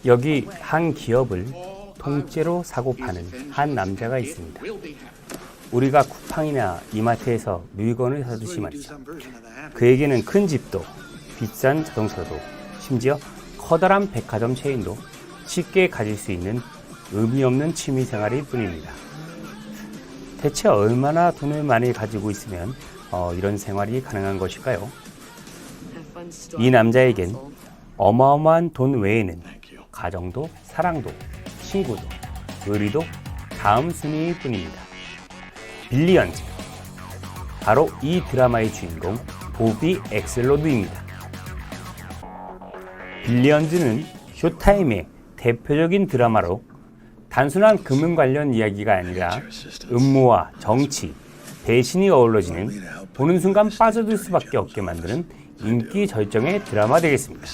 여기 한 기업을 통째로 사고 파는 한 남자가 있습니다. 우리가 쿠팡이나 이마트에서 물건을 사듯이 말이죠. 그에게는 큰 집도 비싼 자동차도 심지어 커다란 백화점 체인도 쉽게 가질 수 있는 의미 없는 취미 생활일 뿐입니다. 대체 얼마나 돈을 많이 가지고 있으면 이런 생활이 가능한 것일까요? 이 남자에겐 어마어마한 돈 외에는 가정도 사랑도 친구도 의리도 다음 순위일 뿐입니다. 빌리언즈, 바로 이 드라마의 주인공 보비 엑셀로드입니다. 빌리언즈는 쇼타임의 대표적인 드라마로 단순한 금융 관련 이야기가 아니라 음모와 정치, 배신이 어우러지는 보는 순간 빠져들 수밖에 없게 만드는 인기 절정의 드라마 되겠습니다.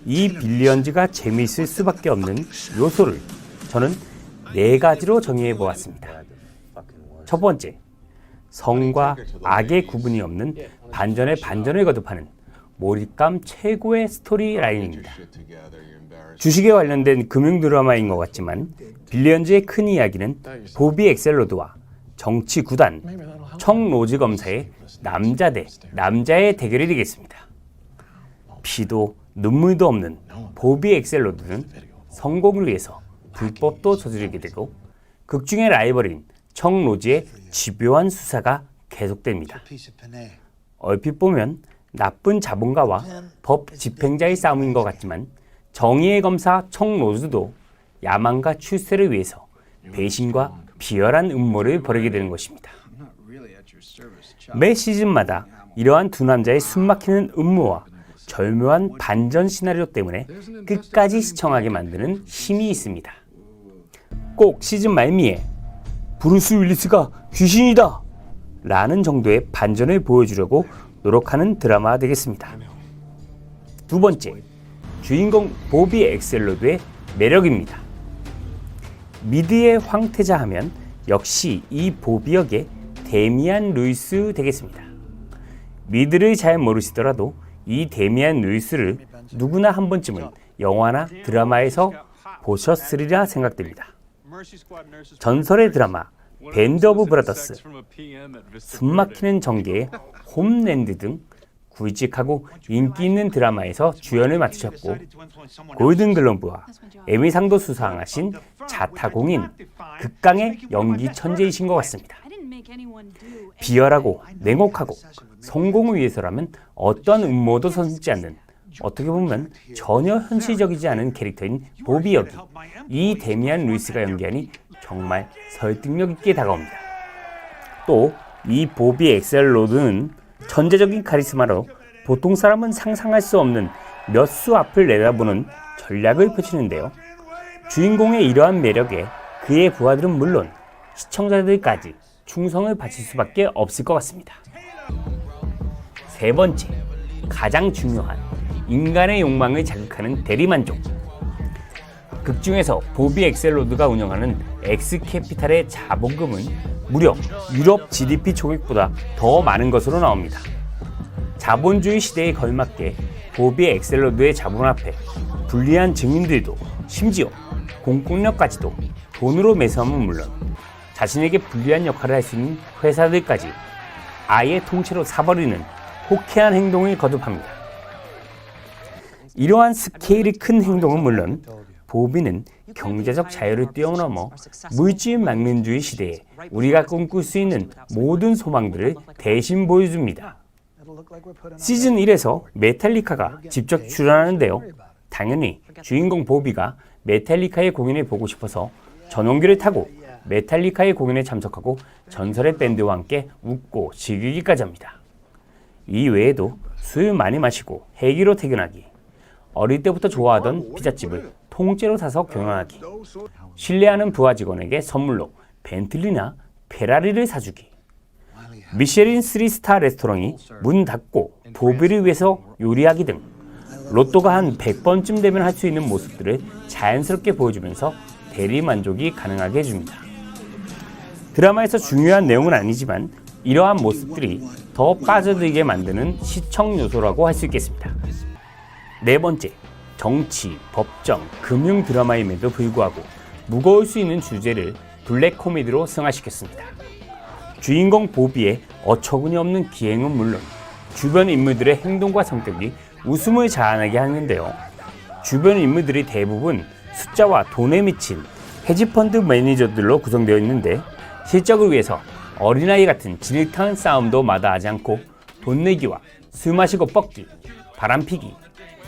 이 빌리언즈가 재미있을 수밖에 없는 요소를 저는 4가지로 정의해 보았습니다. 첫 번째, 성과 악의 구분이 없는 반전에 반전을 거듭하는 몰입감 최고의 스토리 라인입니다. 주식에 관련된 금융 드라마인 것 같지만 빌리언즈의 큰 이야기는 보비 엑셀로드와 정치 구단 청 로즈 검사의 남자 대 남자의 대결이 되겠습니다. 피도 눈물도 없는 보비 엑셀로드는 성공을 위해서 불법도 저지르게 되고 극중의 라이벌인 청 로즈의 집요한 수사가 계속됩니다. 얼핏 보면 나쁜 자본가와 법 집행자의 싸움인 것 같지만 정의의 검사 청 로즈도 야망과 출세를 위해서 배신과 비열한 음모를 벌이게 되는 것입니다. 매 시즌마다 이러한 두 남자의 숨막히는 음모와 절묘한 반전 시나리오 때문에 끝까지 시청하게 만드는 힘이 있습니다. 꼭 시즌 말미에 브루스 윌리스가 귀신이다! 라는 정도의 반전을 보여주려고 노력하는 드라마 되겠습니다. 두 번째, 주인공 보비 엑셀로드의 매력입니다. 미드의 황태자 하면 역시 이 보비 역의 데미안 루이스 되겠습니다. 미드를 잘 모르시더라도 이 데미안 루이스를 누구나 한 번쯤은 영화나 드라마에서 보셨으리라 생각됩니다. 전설의 드라마 밴드 오브 브라더스, 숨막히는 전개의 홈랜드 등 굵직하고 인기 있는 드라마에서 주연을 맡으셨고 골든글러브와 에미상도 수상하신 자타공인 극강의 연기 천재이신 것 같습니다. 비열하고 냉혹하고 성공을 위해서라면 어떤 음모도 서슴지 않는, 어떻게 보면 전혀 현실적이지 않은 캐릭터인 보비 역이 이 데미안 루이스가 연기하니 정말 설득력 있게 다가옵니다. 또 이 보비 엑셀로드는 천재적인 카리스마로 보통 사람은 상상할 수 없는 몇 수 앞을 내다보는 전략을 펼치는데요. 주인공의 이러한 매력에 그의 부하들은 물론 시청자들까지 충성을 바칠 수밖에 없을 것 같습니다. 세 번째, 가장 중요한 인간의 욕망을 자극하는 대리만족. 극중에서 보비 엑셀로드가 운영하는 엑스캐피탈의 자본금은 무려 유럽 GDP 총액보다 더 많은 것으로 나옵니다. 자본주의 시대에 걸맞게 보비 엑셀로드의 자본 앞에 불리한 증인들도 심지어 공권력까지도 돈으로 매수하면 물론 자신에게 불리한 역할을 할 수 있는 회사들까지 아예 통째로 사버리는 호쾌한 행동을 거듭합니다. 이러한 스케일이 큰 행동은 물론 보비는 경제적 자유를 뛰어넘어 물질 망명주의 시대에 우리가 꿈꿀 수 있는 모든 소망들을 대신 보여줍니다. 시즌 1에서 메탈리카가 직접 출연하는데요. 당연히 주인공 보비가 메탈리카의 공연을 보고 싶어서 전용기를 타고 메탈리카의 공연에 참석하고 전설의 밴드와 함께 웃고 즐기기까지 합니다. 이 외에도 술 많이 마시고 헬기로 퇴근하기, 어릴 때부터 좋아하던 피자집을 통째로 사서 경영하기, 신뢰하는 부하 직원에게 선물로 벤틀리나 페라리를 사주기, 미쉐린 3스타 레스토랑이 문 닫고 보비를 위해서 요리하기 등 로또가 한 100번쯤 되면 할 수 있는 모습들을 자연스럽게 보여주면서 대리만족이 가능하게 해줍니다. 드라마에서 중요한 내용은 아니지만 이러한 모습들이 더 빠져들게 만드는 시청 요소라고 할 수 있겠습니다. 네 번째, 정치, 법정, 금융 드라마임에도 불구하고 무거울 수 있는 주제를 블랙 코미디로 승화시켰습니다. 주인공 보비의 어처구니 없는 기행은 물론 주변 인물들의 행동과 성격이 웃음을 자아내게 하는데요. 주변 인물들이 대부분 숫자와 돈에 미친 헤지펀드 매니저들로 구성되어 있는데 실적을 위해서 어린아이 같은 진흙탕 싸움도 마다하지 않고 돈 내기와 술 마시고 뻑기, 바람피기,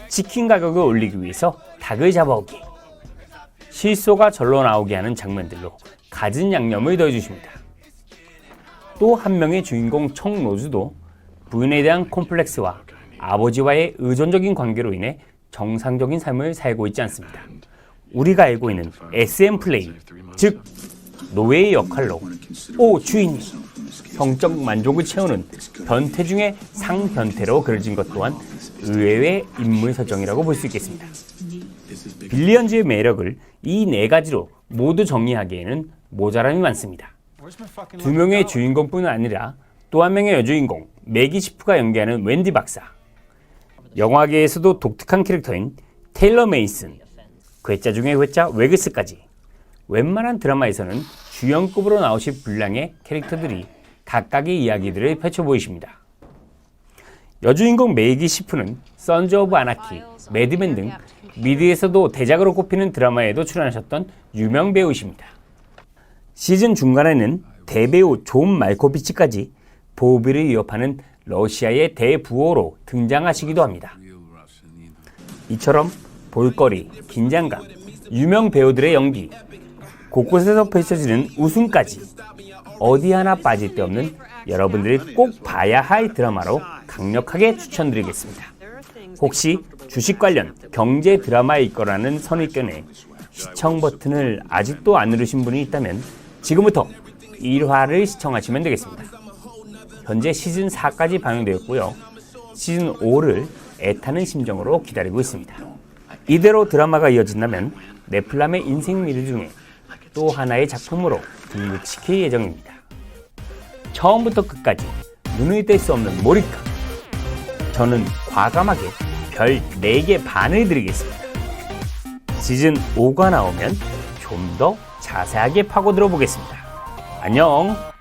치킨 가격을 올리기 위해서 닭을 잡아오기, 실소가 절로 나오게 하는 장면들로 갖은 양념을 더해주십니다. 또 한 명의 주인공 청로즈도 부인에 대한 콤플렉스와 아버지와의 의존적인 관계로 인해 정상적인 삶을 살고 있지 않습니다. 우리가 알고 있는 SM 플레이, 즉 노예의 역할로 주인이 성적 만족을 채우는 변태 중의 상변태로 그려진 것 또한 의외의 인물 설정이라고 볼 수 있겠습니다. 빌리언즈의 매력을 이 네 가지로 모두 정리하기에는 모자람이 많습니다. 두 명의 주인공뿐 아니라 또 한 명의 여주인공 매기 시프가 연기하는 웬디 박사, 영화계에서도 독특한 캐릭터인 테일러 메이슨, 괴짜 중의 괴짜 웨그스까지 웬만한 드라마에서는 주연급으로 나오실 분량의 캐릭터들이 각각의 이야기들을 펼쳐 보이십니다. 여주인공 매기 시프는 선즈 오브 아나키, 매드맨 등 미드에서도 대작으로 꼽히는 드라마에도 출연하셨던 유명 배우이십니다. 시즌 중간에는 대배우 존 말코비치까지 보비를 위협하는 러시아의 대부호로 등장하시기도 합니다. 이처럼 볼거리, 긴장감, 유명 배우들의 연기, 곳곳에서 펼쳐지는 웃음까지 어디 하나 빠질 데 없는 여러분들이 꼭 봐야 할 드라마로 강력하게 추천드리겠습니다. 혹시 주식 관련 경제 드라마일 거라는 선입견에 시청 버튼을 아직도 안 누르신 분이 있다면 지금부터 1화를 시청하시면 되겠습니다. 현재 시즌 4까지 방영되었고요. 시즌 5를 애타는 심정으로 기다리고 있습니다. 이대로 드라마가 이어진다면 네플람의 인생 미드 중에 또 하나의 작품으로 등극시킬 예정입니다. 처음부터 끝까지 눈을 뗄 수 없는 몰입감. 저는 과감하게 별 4개 반을 드리겠습니다. 시즌 5가 나오면 좀 더 자세하게 파고들어 보겠습니다. 안녕!